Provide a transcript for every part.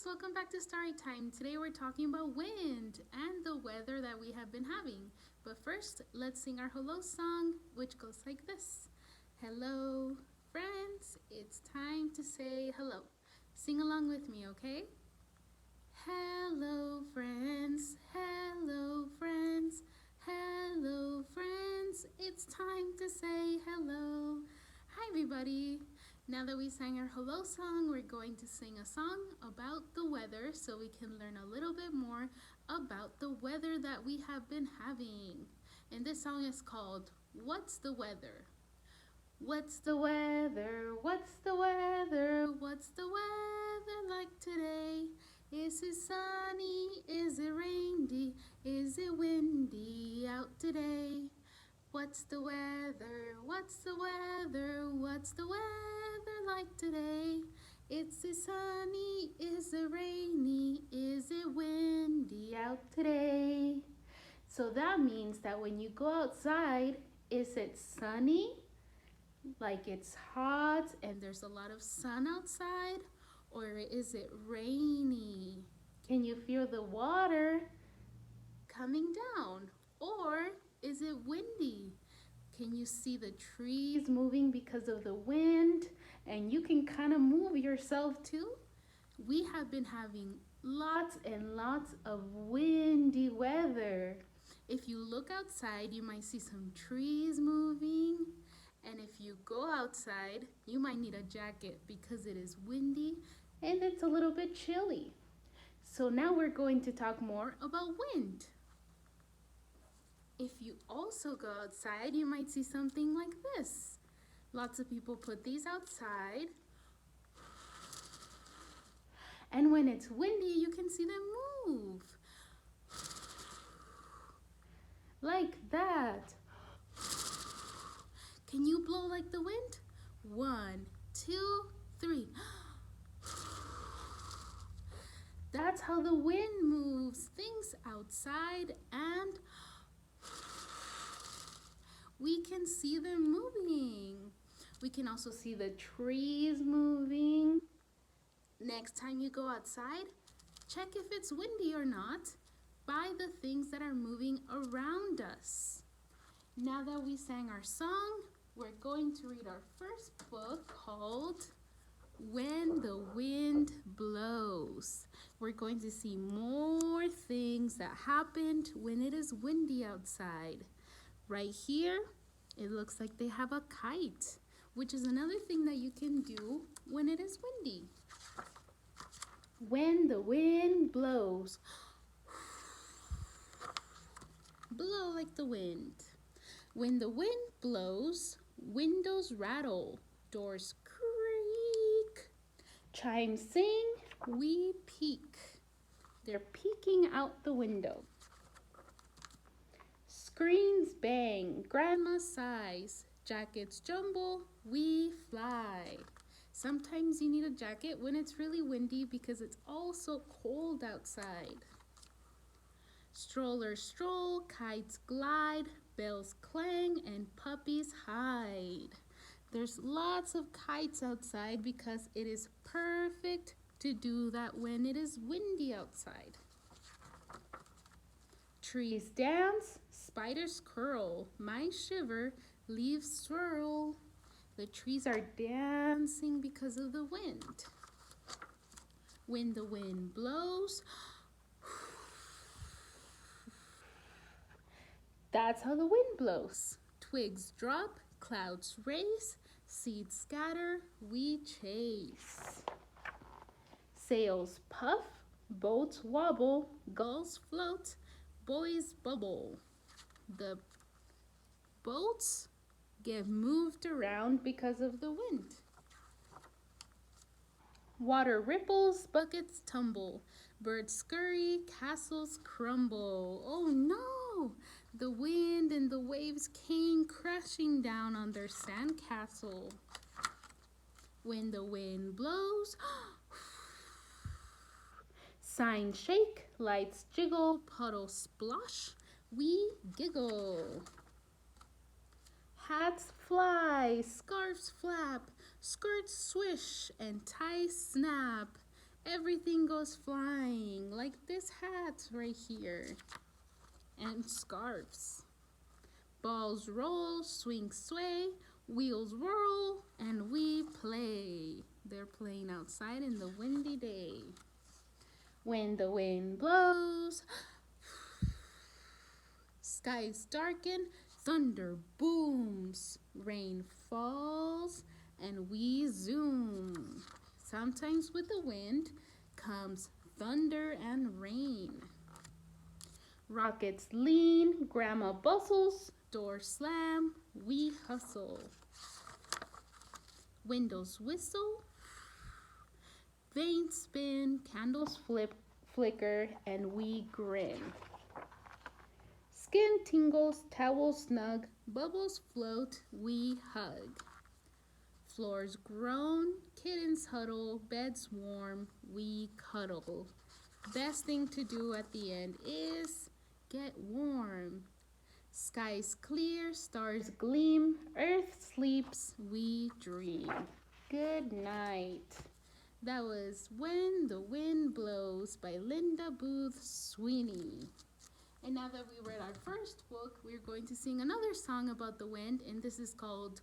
welcome back to Storytime. Today we're talking about wind and the weather that we have been having. But first, let's sing our hello song, which goes like this. Hello, friends. It's time to say hello. Sing along with me, okay? Hello, friends. Hello, friends. Hello, friends. It's time to say hello. Hi, everybody. Now that we sang our hello song, we're going to sing a song about the weather so we can learn a little bit more about the weather that we have been having. And this song is called What's the Weather? What's the weather? What's the weather? What's the weather like today? Is it sunny? Is it rainy? Is it windy out today? What's the weather? What's the weather? What's the weather like today? Is it sunny? Is it rainy? Is it windy out today? So that means that when you go outside, is it sunny? Like it's hot and there's a lot of sun outside? Or is it rainy? Can you feel the water coming down? Or is it windy? Can you see the trees moving because of the wind? And you can kind of move yourself too. We have been having lots and lots of windy weather. If you look outside, you might see some trees moving. And if you go outside, you might need a jacket because it is windy and it's a little bit chilly. So now we're going to talk more about wind. If you also go outside, you might see something like this. Lots of people put these outside. And when it's windy, you can see them move. Like that. Can you blow like the wind? 1, 2, 3. That's how the wind moves things outside, and we can see them moving. We can also see the trees moving. Next time you go outside, check if it's windy or not by the things that are moving around us. Now that we sang our song, we're going to read our first book called When the Wind Blows. We're going to see more things that happened when it is windy outside. Right here, it looks like they have a kite, which is another thing that you can do when it is windy. When the wind blows. Blow like the wind. When the wind blows, windows rattle, doors creak, chimes sing, we peek. They're peeking out the window. Screens bang, grandma sighs, jackets jumble, we fly. Sometimes you need a jacket when it's really windy because it's also cold outside. Strollers stroll, kites glide, bells clang, and puppies hide. There's lots of kites outside because it is perfect to do that when it is windy outside. Trees dance, spiders curl, mice shiver, leaves swirl. The trees are dancing because of the wind. When the wind blows, that's how the wind blows. Twigs drop, clouds race, seeds scatter, we chase. Sails puff, boats wobble, gulls float, boys bubble. The boats get moved around because of the wind. Water ripples, buckets tumble, birds scurry, castles crumble. Oh no! The wind and the waves came crashing down on their sand castle. When the wind blows, signs shake, lights jiggle, puddles splosh, we giggle. Hats fly, scarves flap, skirts swish, and ties snap. everything goes flying, like this hat right here, and scarves. Balls roll, swing sway, wheels whirl, and we play. They're playing outside in the windy day. When the wind blows, skies darken, thunder booms, rain falls, and we zoom. Sometimes with the wind comes thunder and rain. Rockets lean, grandma bustles, doors slam, we hustle. Windows whistle, vanes spin, candles flicker, and we grin. Skin tingles, towels snug, bubbles float, we hug. Floors groan, kittens huddle, beds warm, we cuddle. Best thing to do at the end is get warm. Skies clear, stars gleam, earth sleeps, we dream. Good night. That was When the Wind Blows by Linda Booth Sweeney. And now that we read our first book, we're going to sing another song about the wind, and this is called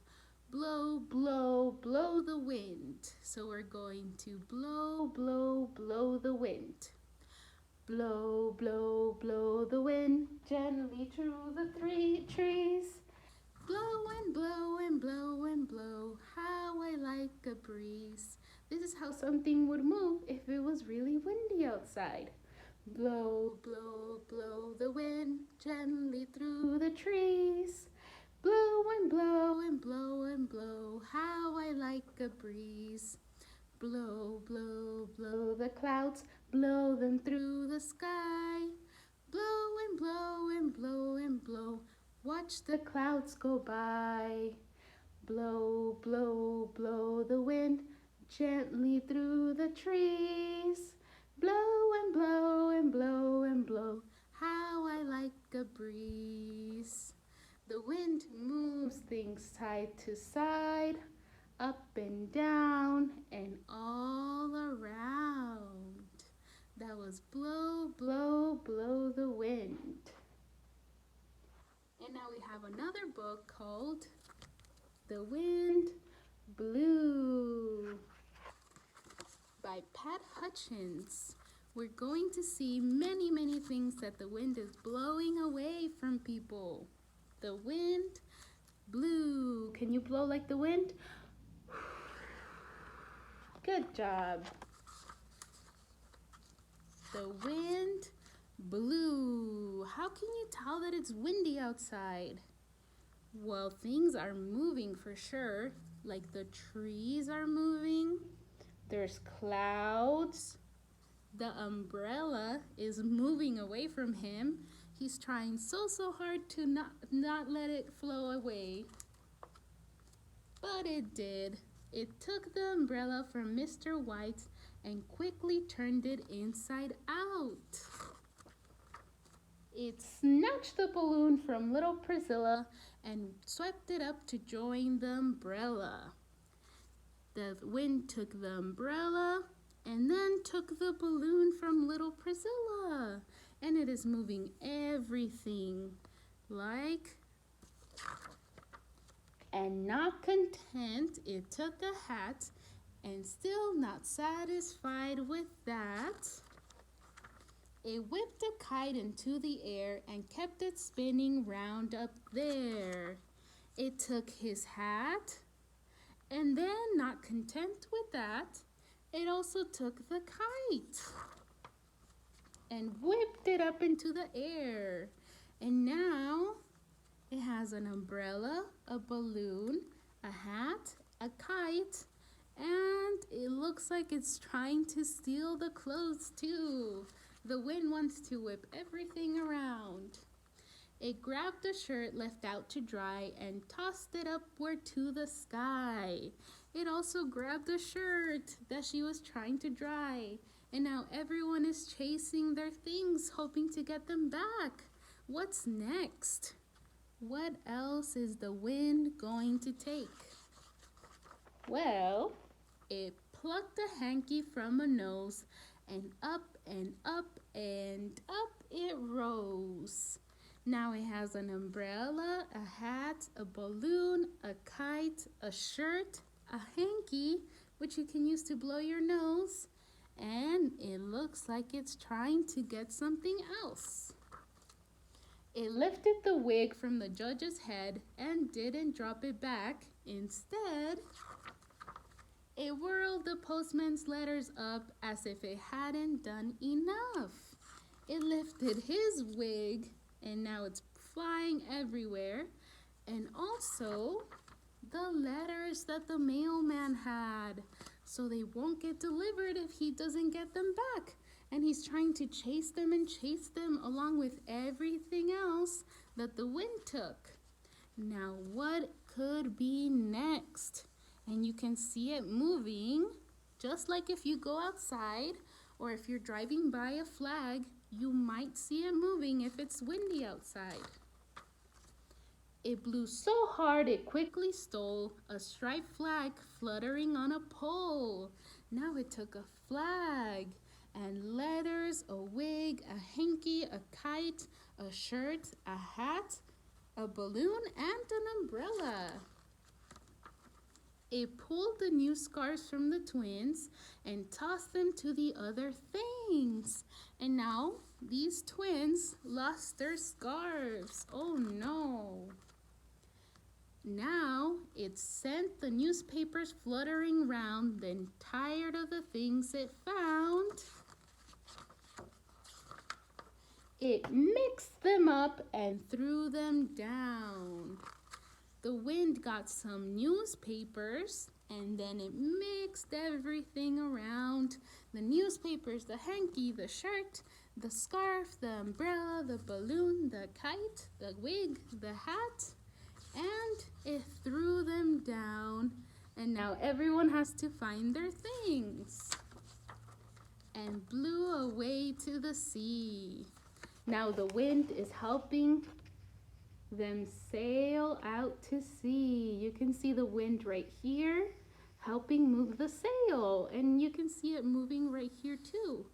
Blow, Blow, Blow the Wind. So we're going to blow, blow, blow the wind. Blow, blow, blow the wind gently through the trees. Blow and blow and blow and blow, how I like a breeze. This is how something would move if it was really windy outside. Blow, blow, blow the wind gently through the trees. Blow and blow and blow and blow, how I like a breeze. Blow, blow, blow the clouds, blow them through the sky. Blow and blow and blow and blow, watch the clouds go by. Blow, blow, blow the wind gently through the trees. Blow and blow and blow and blow, how I like a breeze. The wind moves things side to side, up and down and all around. That was Blow, Blow, Blow the Wind. And now we have another book called The Wind Blew by Pat Hutchins. We're going to see many, many things that the wind is blowing away from people. The wind blew. Can you blow like the wind? Good job. The wind blew. How can you tell that it's windy outside? Well, things are moving for sure. Like the trees are moving. There's clouds. The umbrella is moving away from him. He's trying so hard to not let it flow away. But it did. It took the umbrella from Mr. White and quickly turned it inside out. It snatched the balloon from little Priscilla and swept it up to join the umbrella. The wind took the umbrella and then took the balloon from little Priscilla. And it is moving everything like. And not content, it took a hat, and still not satisfied with that, it whipped a kite into the air and kept it spinning round up there. It took his hat, and then not content with that, it also took the kite and whipped it up into the air. And now it has an umbrella, a balloon, a hat, a kite, and it looks like it's trying to steal the clothes too. The wind wants to whip everything around. It grabbed a shirt left out to dry and tossed it upward to the sky. It also grabbed a shirt that she was trying to dry. And now everyone is chasing their things, hoping to get them back. What's next? What else is the wind going to take? Well, it plucked a hanky from a nose, and up and up and up it rose. Now it has an umbrella, a hat, a balloon, a kite, a shirt, a hanky, which you can use to blow your nose, and it looks like it's trying to get something else. It lifted the wig from the judge's head and didn't drop it back. Instead, it whirled the postman's letters up as if it hadn't done enough. It lifted his wig, and now it's flying everywhere. And also, the letters that the mailman had, so they won't get delivered if he doesn't get them back. And he's trying to chase them along with everything else that the wind took. Now, what could be next? And you can see it moving, just like if you go outside or if you're driving by a flag, you might see it moving if it's windy outside. It blew so hard it quickly stole a striped flag fluttering on a pole. Now it took a flag and letters, a wig, a hanky, a kite, a shirt, a hat, a balloon, and an umbrella. It pulled the new scarves from the twins and tossed them to the other things. And now these twins lost their scarves. Oh no. Now it sent the newspapers fluttering round, then tired of the things it found, it mixed them up and threw them down. The wind got some newspapers and then it mixed everything around. The newspapers, the hanky, the shirt, the scarf, the umbrella, the balloon, the kite, the wig, the hat, and it threw them down. And now everyone has to find their things. And blew away to the sea. Now the wind is helping them sail out to sea. You can see the wind right here helping move the sail, and you can see it moving right here too.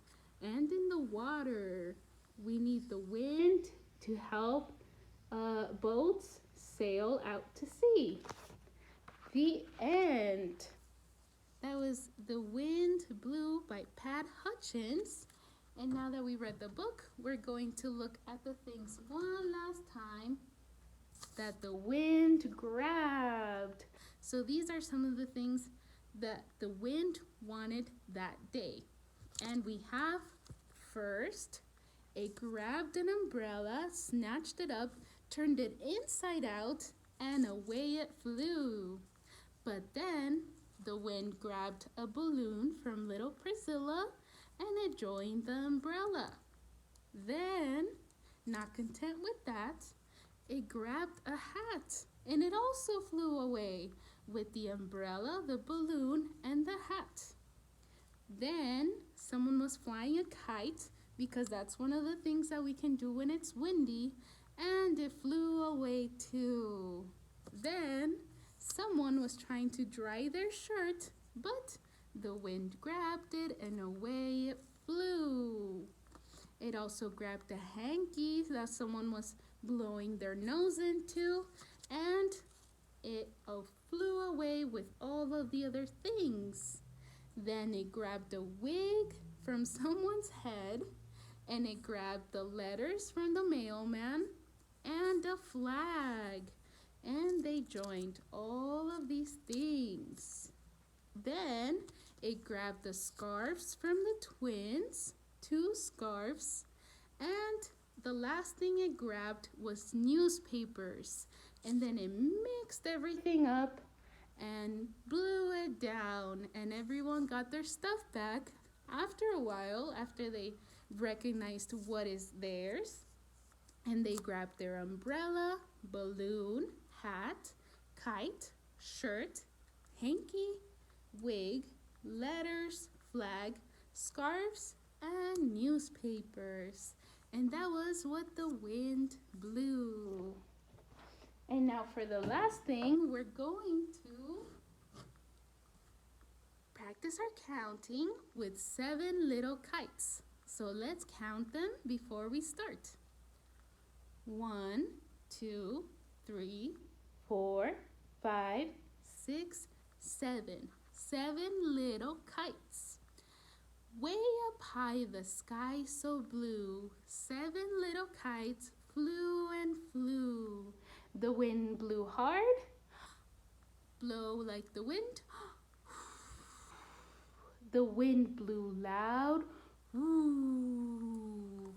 And in the water, we need the wind to help boats sail out to sea. The end. That was The Wind Blew by Pat Hutchins. And now that we read the book, we're going to look at the things one last time that the wind grabbed. So these are some of the things that the wind wanted that day. And we have first, it grabbed an umbrella, snatched it up, turned it inside out, and away it flew. But then the wind grabbed a balloon from little Priscilla and it joined the umbrella. Then, not content with that, it grabbed a hat and it also flew away with the umbrella, the balloon, and the hat. Then someone was flying a kite because that's one of the things that we can do when it's windy, and it flew away too. Then someone was trying to dry their shirt, but the wind grabbed it and away it flew. It also grabbed a hanky that someone was blowing their nose into, and it flew away with all of the other things. Then it grabbed a wig from someone's head, and it grabbed the letters from the mailman and a flag. And they joined all of these things. Then it grabbed the scarves from the twins, 2 scarves, and the last thing it grabbed was newspapers. And then it mixed everything up and blew it down, and everyone got their stuff back after a while, after they recognized what is theirs. And they grabbed their umbrella, balloon, hat, kite, shirt, hanky, wig, letters, flag, scarves, and newspapers. And that was what the wind blew. And now for the last thing, we're going to practice our counting with 7 little kites. So let's count them before we start. 1, 2, 3, 4, 5, 6, 7. 7 little kites. Way up high, the sky so blue. 7 little kites flew and flew. The wind blew hard. Blow like the wind. The wind blew loud. Ooh.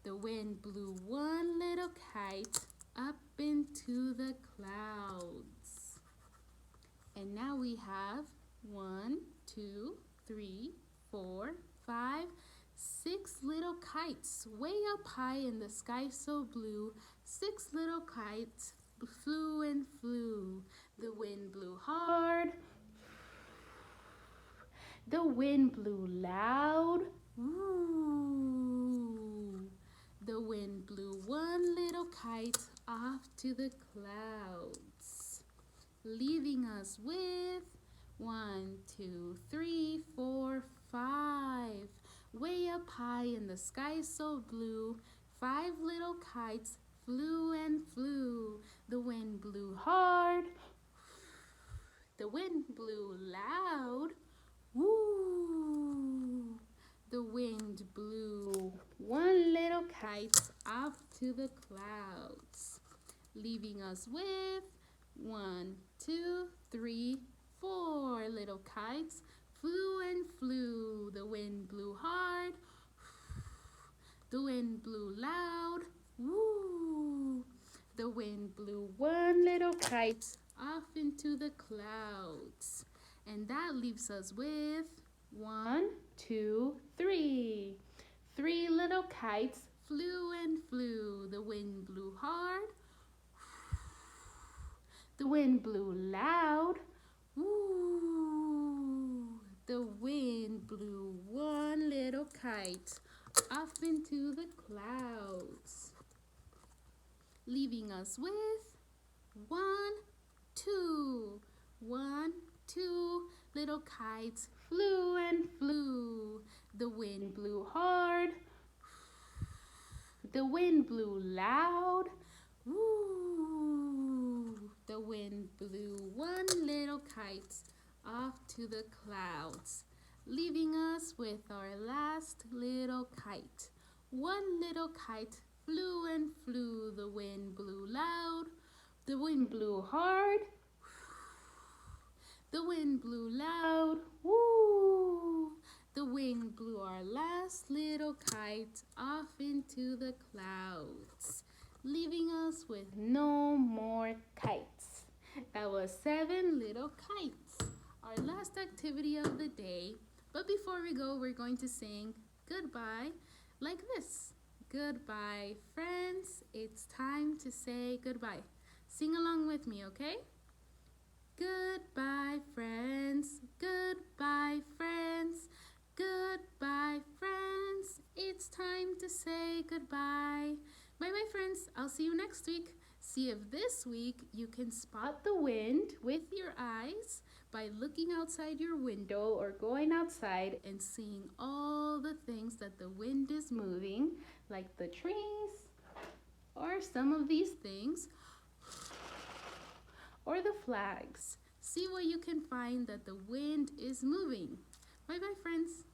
The wind blew one little kite up into the clouds. And now we have 1, 2, 3, 4, 5, 6 little kites way up high in the sky so blue. 6 little kites flew and flew. The wind blew hard. The wind blew loud. Ooh. The wind blew one little kite off to the clouds, leaving us with 1, 2, 3, 4, 5. Way up high in the sky so blue, 5 little kites flew and flew. The wind blew hard. The wind blew loud. Woo! The wind blew one little kite off to the clouds, leaving us with 1, 2, 3, 4 little kites flew and flew. The wind blew hard. The wind blew loud. Woo! The wind blew one little kite off into the clouds. And that leaves us with 1, 2, 3. 3 little kites flew and flew. The wind blew hard. The wind blew loud. Ooh. The wind blew one little kite off into the clouds, leaving us with 1, 2. 1, 2 little kites flew and flew. The wind blew hard. The wind blew loud. Ooh. The wind blew one little kite off to the clouds, leaving us with our last little kite. One little kite flew and flew. The wind blew loud. The wind blew hard. The wind blew loud. Woo! The wind blew our last little kite off into the clouds, leaving us with no more kites. That was 7 little kites, our last activity of the day. But before we go, we're going to sing goodbye like this. Goodbye, friends. It's time to say goodbye. Sing along with me, okay? Goodbye, friends. Goodbye, friends. Goodbye, friends. It's time to say goodbye. Bye-bye, friends. I'll see you next week. See if this week you can spot the wind with your eyes by looking outside your window or going outside and seeing all the things that the wind is moving, like the trees or some of these things, or the flags. See what you can find that the wind is moving. Bye-bye, friends.